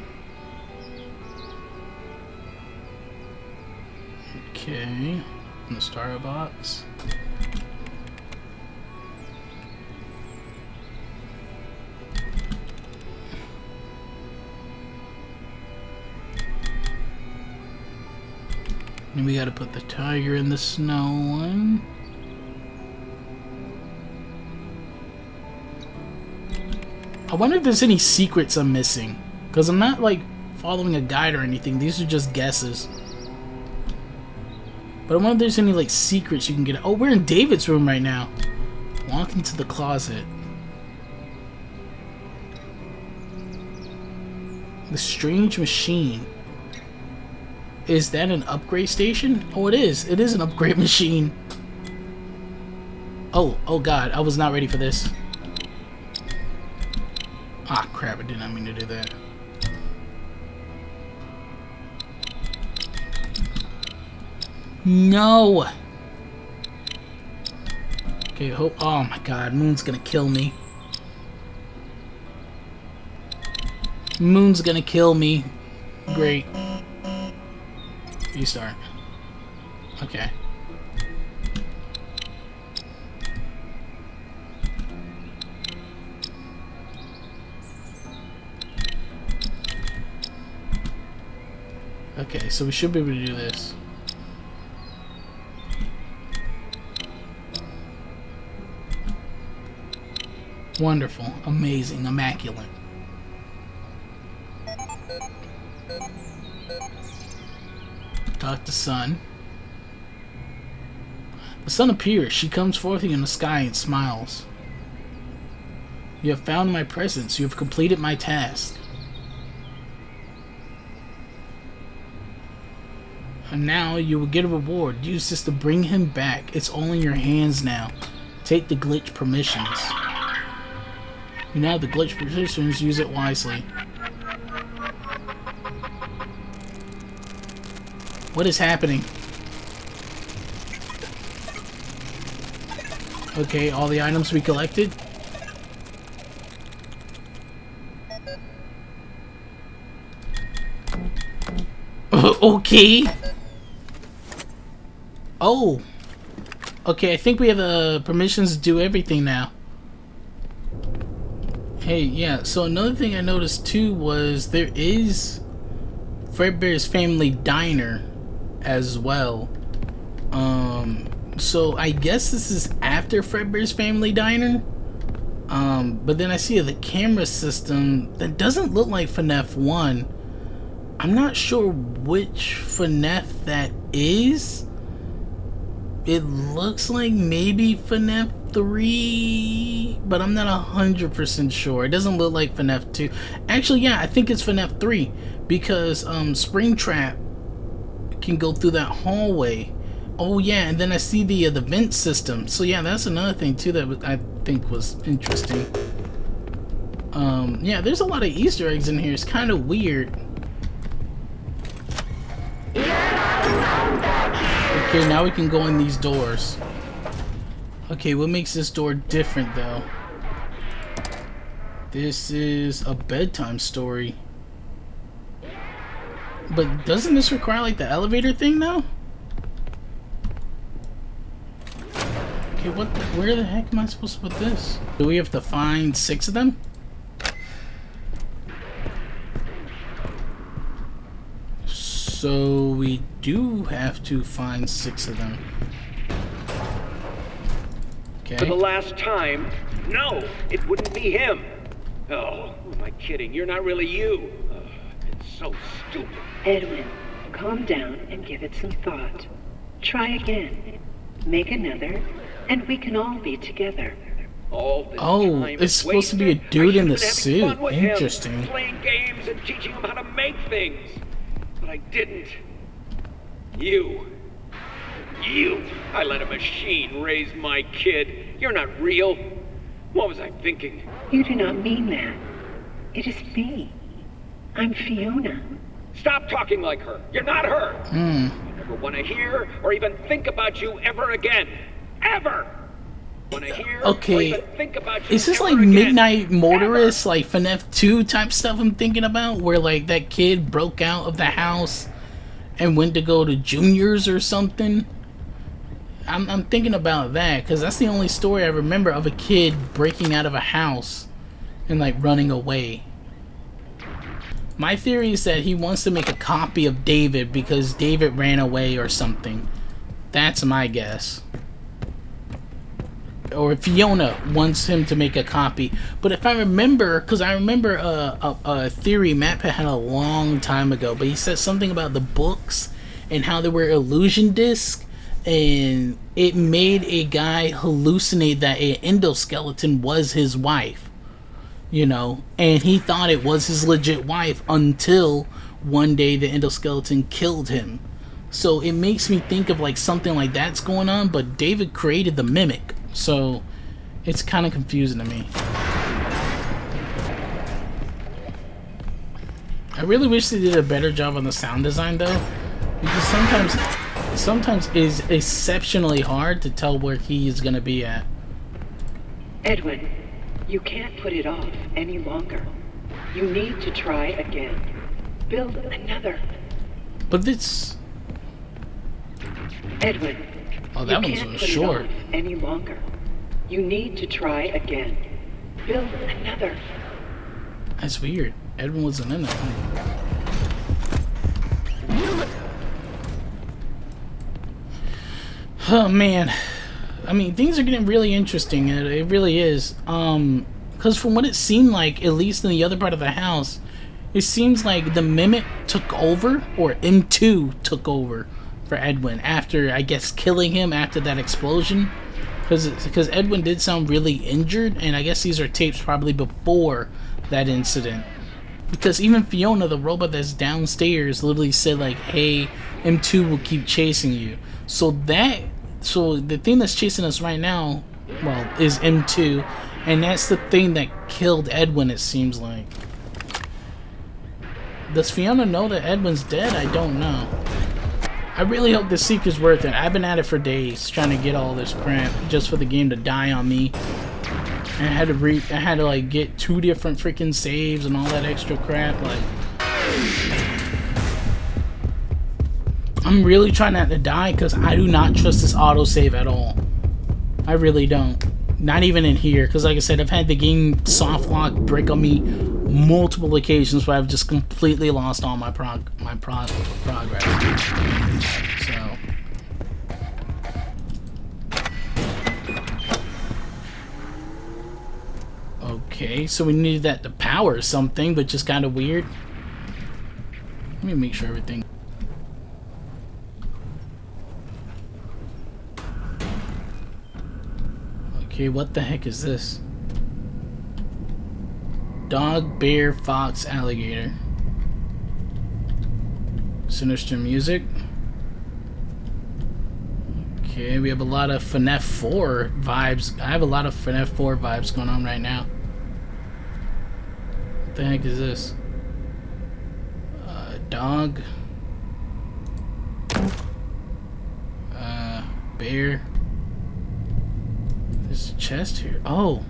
Okay. In the star box. And we gotta put the tiger in the snow one. I wonder if there's any secrets I'm missing. Because I'm not like following a guide or anything. These are just guesses. But I wonder if there's any like secrets you can get. Oh, we're in David's room right now. Walk into the closet. The strange machine. Is that an upgrade station? Oh, it is. It is an upgrade machine. Oh god, I was not ready for this. Ah, crap, I did not mean to do that. No! Okay, oh my god, Moon's gonna kill me. Moon's gonna kill me. Great. Restart. Okay. Okay, so we should be able to do this. Wonderful, amazing, immaculate. Talk to Sun. The sun appears. She comes forth in the sky and smiles. You have found my presence. You have completed my task. And now you will get a reward. Use this to bring him back. It's all in your hands now. Take the glitch permissions. You now have the glitch permissions. Use it wisely. What is happening? Okay, all the items we collected. Okay. Oh. Okay, I think we have the permissions to do everything now. Hey, yeah, so another thing I noticed too was there is Fredbear's Family Diner as well. So I guess this is after Fredbear's Family Diner. But then I see the camera system that doesn't look like Fnaf 1. I'm not sure which Fnaf that is. It looks like maybe Fnaf 3, but I'm not 100% sure. It doesn't look like Fnaf 2. Actually, yeah, I think it's Fnaf 3 because Springtrap can go through that hallway. Oh yeah, and then I see the vent system. So yeah, that's another thing too that I think was interesting. Yeah, there's a lot of Easter eggs in here. It's kind of weird. Okay, now we can go in these doors. Okay, what makes this door different though? This is a bedtime story. But doesn't this require like the elevator thing though? Okay, where the heck am I supposed to put this? Do we have to find 6 of them? So we do have to find 6 of them. Okay. For the last time, no, it wouldn't be him. Oh, who am I kidding? You're not really you. It's so stupid. Edwin, calm down and give it some thought. Try again. Make another, and we can all be together. All this Oh, time it's supposed to be a wasted. dude I in the should've been having suit. fun with him, Interesting. playing games and teaching him how to make things. But I didn't. You. I let a machine raise my kid. You're not real. What was I thinking? You do not mean that. It is me. I'm Fiona. Stop talking like her. You're not her. I never want to hear or even think about you ever again. Ever. Want to hear or Okay, even think about you is this ever like again. Midnight Motorist, like FNAF 2 type stuff I'm thinking about? Where like that kid broke out of the house and went to go to Junior's or something? I'm thinking about that because that's the only story I remember of a kid breaking out of a house and like running away. My theory is that he wants to make a copy of David because David ran away or something. That's my guess. Or Fiona wants him to make a copy. But if I remember, because I remember a theory Matt had a long time ago, but he said something about the books and how they were illusion discs, and it made a guy hallucinate that an endoskeleton was his wife, you know, and he thought it was his legit wife until one day the endoskeleton killed him. So it makes me think of like something like that's going on, but David created the mimic. so it's kind of confusing to me. I really wish they did a better job on the sound design though, because sometimes it's exceptionally hard to tell where he is gonna be at. Edwin, you can't put it off any longer. You need to try again. Build another. But this... Edwin, Oh, that you one's can't put short. it off any longer. You need to try again. Build another. That's weird. Edwin wasn't in that one. Oh man, I mean things are getting really interesting. It really is. Because from what it seemed like, at least in the other part of the house, it seems like the Mimic took over, or M2 took over for Edwin after, I guess, killing him after that explosion. Because Edwin did sound really injured, and I guess these are tapes probably before that incident. Because even Fiona, the robot that's downstairs, literally said like, "Hey, M2 will keep chasing you." So the thing that's chasing us right now, well, is M2, and that's the thing that killed Edwin. It seems like. Does Fiona know that Edwin's dead? I don't know. I really hope the sequel's worth it. I've been at it for days trying to get all this crap just for the game to die on me. I had to like get 2 different freaking saves and all that extra crap. Like, I'm really trying not to die because I do not trust this autosave at all. I really don't. Not even in here, because like I said, I've had the game soft lock break on me multiple occasions where I've just completely lost all my progress. So. Okay, so we needed that to power something, but just kind of weird. Let me make sure everything... Okay, what the heck is this? Dog, bear, fox, alligator. Sinister music. Okay, we have a lot of Fnaf 4 vibes. I have a lot of Fnaf 4 vibes going on right now. What the heck is this? Dog. Bear. There's a chest here. Oh.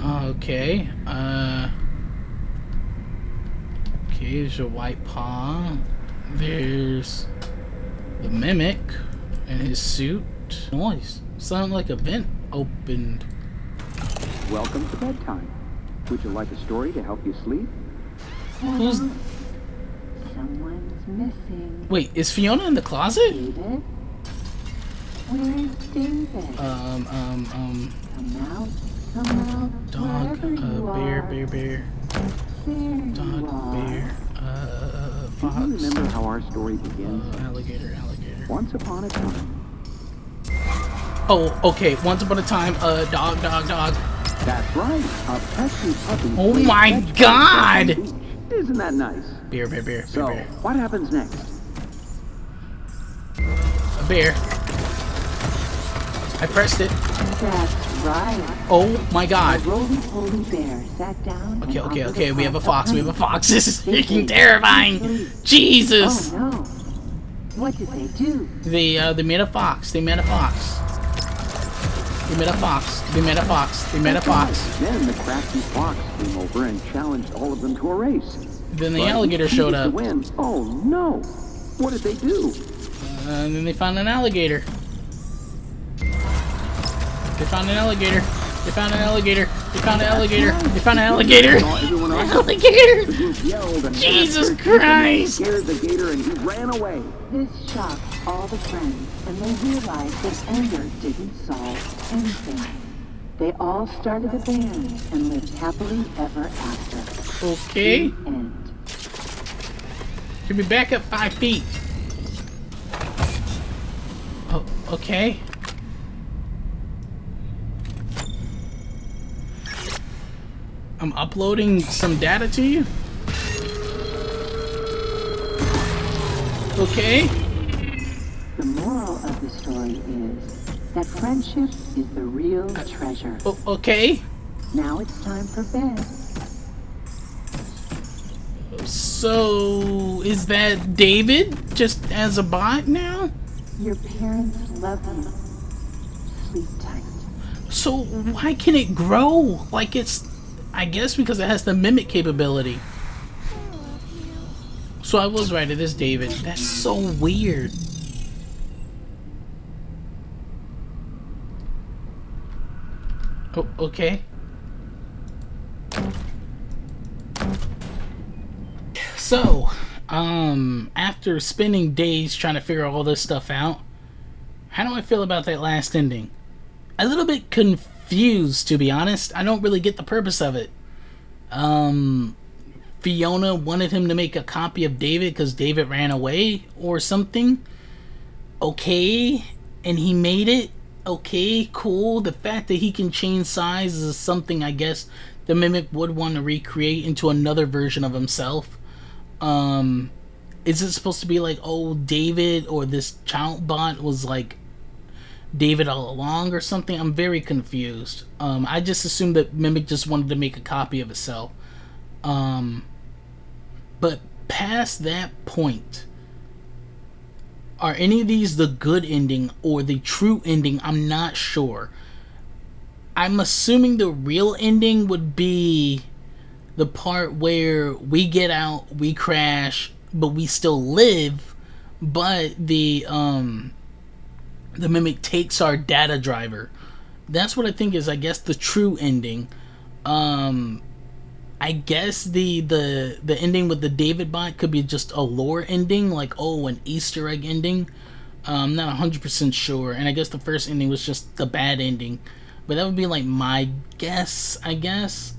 Okay. Okay, there's a white paw. There's the Mimic and his suit. Noise. Sounded like a vent opened. Welcome to bedtime. Would you like a story to help you sleep? Who's... Someone's missing. Wait, is Fiona in the closet? David? Where's David? Um, Come out, Dog, wherever you bear, are. bear, bear. There you Dog, are. bear, Do fox. you remember how our story begins? Alligator, alligator. Once upon a time. Oh, okay. Once upon a time, dog. That's right. A pesky puppy. Oh plays my fetch God! on the beach. Isn't that nice? Bear, bear, bear, So, bear, bear. what happens next? A bear. I pressed it. That's right. Oh my God. Roly-poly bear sat down. Okay, and okay, offered okay. We have a fox. We have a fox. This is Thinking freaking terrifying. sleep. Jesus. Oh no. What did they do? They made a fox. They made a fox. They made a fox. They made a fox. They made a fox. Then the crafty fox came over and challenged all of them to a race. Then the But alligator he showed needed to up. win. Oh no! What did they do? And then they found an alligator. They found an alligator. They found an alligator. They found an alligator. They found an alligator. Saw everyone else. The Alligator! group yelled and Jesus asked, Christ! Scared the gator and he ran away. This shocked all the friends, and they realized that anger didn't solve anything. They all started a band and lived happily ever after. Okay. The end. Can we back up 5 feet? Oh, okay. I'm uploading some data to you. Okay. The moral of the story is, that friendship is the real treasure. Okay. Now it's time for bed. So, is that David just as a bot now? Your parents love you. Sleep tight. So, why can it grow? Like it's, I guess because it has the mimic capability. So I was right, it is David. That's so weird. Oh, okay. So, after spending days trying to figure all this stuff out, how do I feel about that last ending? A little bit confused, to be honest. I don't really get the purpose of it. Fiona wanted him to make a copy of David because David ran away or something. Okay, and he made it. Okay, cool. The fact that he can change size is something I guess the Mimic would want to recreate into another version of himself. Is it supposed to be like, oh, David or this child bot was like David all along or something? I'm very confused. I just assumed that Mimic just wanted to make a copy of itself. But past that point, are any of these the good ending or the true ending? I'm not sure. I'm assuming the real ending would be the part where we get out, we crash, but we still live, but the Mimic takes our data driver. That's what I think is, I guess, the true ending. I guess the ending with the David bot could be just a lore ending, like, oh, an Easter egg ending. I'm not 100% sure, and I guess the first ending was just the bad ending. But that would be like my guess, I guess.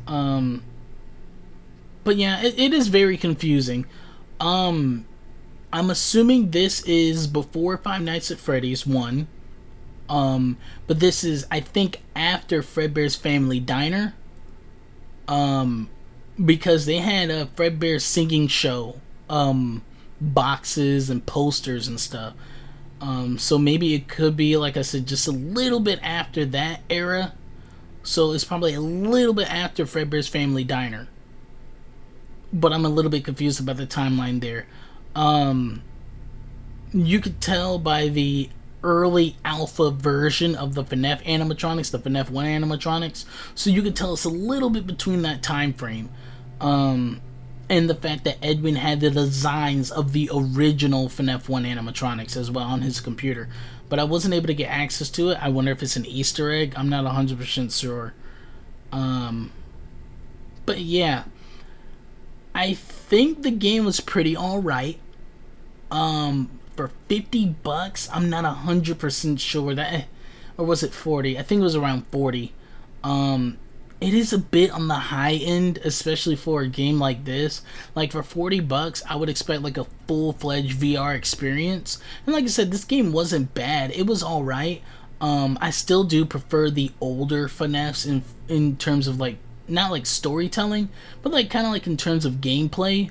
But yeah, it is very confusing. I'm assuming this is before Five Nights at Freddy's 1. But this is, I think, after Fredbear's Family Diner. Because they had a Fredbear singing show, boxes and posters and stuff. So maybe it could be, like I said, just a little bit after that era. So it's probably a little bit after Fredbear's Family Diner. But I'm a little bit confused about the timeline there. You could tell by the early alpha version of the Fnaf animatronics, the Fnaf 1 animatronics. So you could tell it's a little bit between that time frame. And the fact that Edwin had the designs of the original Fnaf 1 animatronics as well on his computer. But I wasn't able to get access to it. I wonder if it's an Easter egg. I'm not 100% sure. But yeah. I think the game was pretty alright. For $50, I'm not 100% sure that, or was it 40? I think it was around 40. It is a bit on the high end, especially for a game like this. Like for $40, I would expect like a full-fledged VR experience. And like I said, this game wasn't bad. It was alright. I still do prefer the older FNAFs in terms of like, not like storytelling, but like kind of like in terms of gameplay.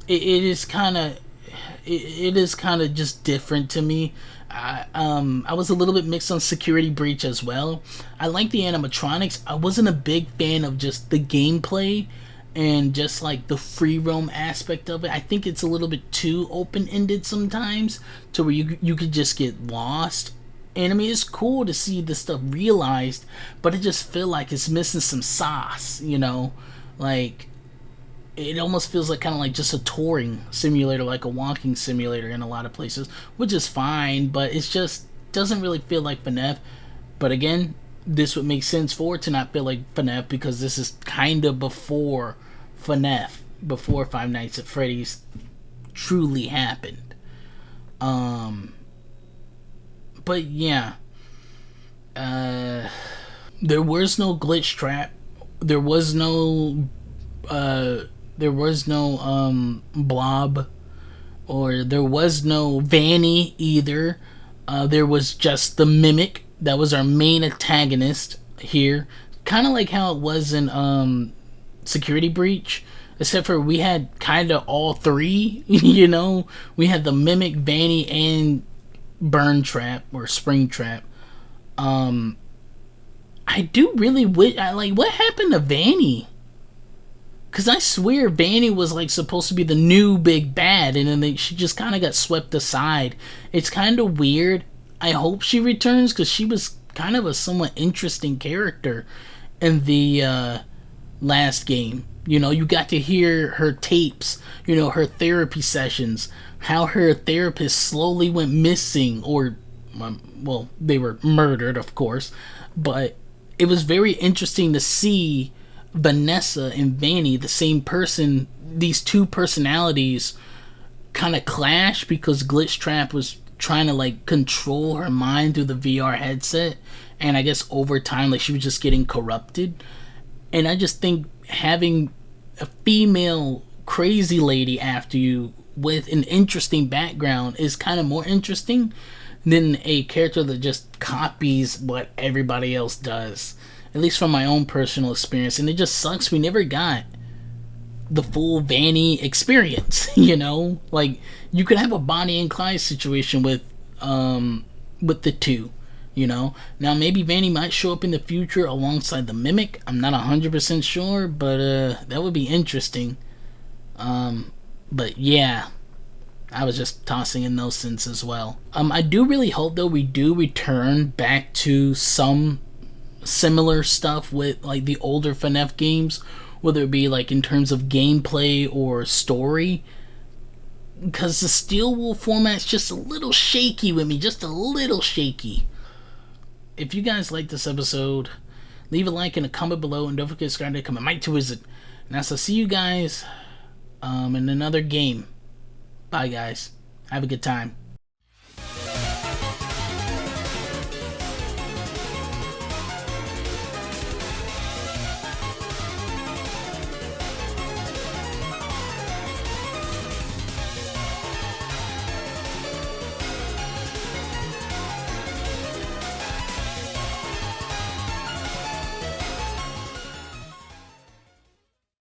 It is kind of just different to me. I was a little bit mixed on Security Breach as well. I like the animatronics. I wasn't a big fan of just the gameplay and just like the free roam aspect of it. I think it's a little bit too open-ended sometimes to where you could just get lost. And I mean, it's cool to see this stuff realized, but it just feel like it's missing some sauce, you know? Like, it almost feels like kind of like just a touring simulator, like a walking simulator in a lot of places, which is fine, but it's just doesn't really feel like FNAF. But again, this would make sense for it to not feel like FNAF because this is kind of before FNAF, before Five Nights at Freddy's truly happened. But yeah, there was no glitch trap. There was no blob, or there was no Vanny either. There was just the Mimic. That was our main antagonist here. Kind of like how it was in Security Breach, except for we had kind of all three. You know, we had the Mimic, Vanny, and burn trap or spring trap. I do really wish, like, what happened to Vanny? Because I swear Vanny was like supposed to be the new big bad, and then she just kind of got swept aside. It's kind of weird. I hope she returns, because she was kind of a somewhat interesting character in the last game. You know, you got to hear her tapes, you know, her therapy sessions, how her therapist slowly went missing, or, well, they were murdered, of course, but it was very interesting to see Vanessa and Vanny, the same person, these two personalities kind of clash, because Glitch Trap was trying to like control her mind through the VR headset, and I guess over time, like, she was just getting corrupted. And I just think having a female crazy lady after you with an interesting background is kind of more interesting than a character that just copies what everybody else does. At least from my own personal experience. And it just sucks we never got the full Vanny experience, you know? Like, you could have a Bonnie and Clyde situation with the two, you know? Now, maybe Vanny might show up in the future alongside the Mimic. I'm not 100% sure, but that would be interesting. But yeah, I was just tossing in those cents as well. I do really hope, though, we do return back to some similar stuff with like the older Fnaf games, whether it be like in terms of gameplay or story, because the Steel Wool format's just a little shaky with me, just a little shaky. If you guys like this episode, leave a like and a comment below, and don't forget to subscribe to comment Mike to Wizard. And as I see you guys in another game. Bye guys, have a good time.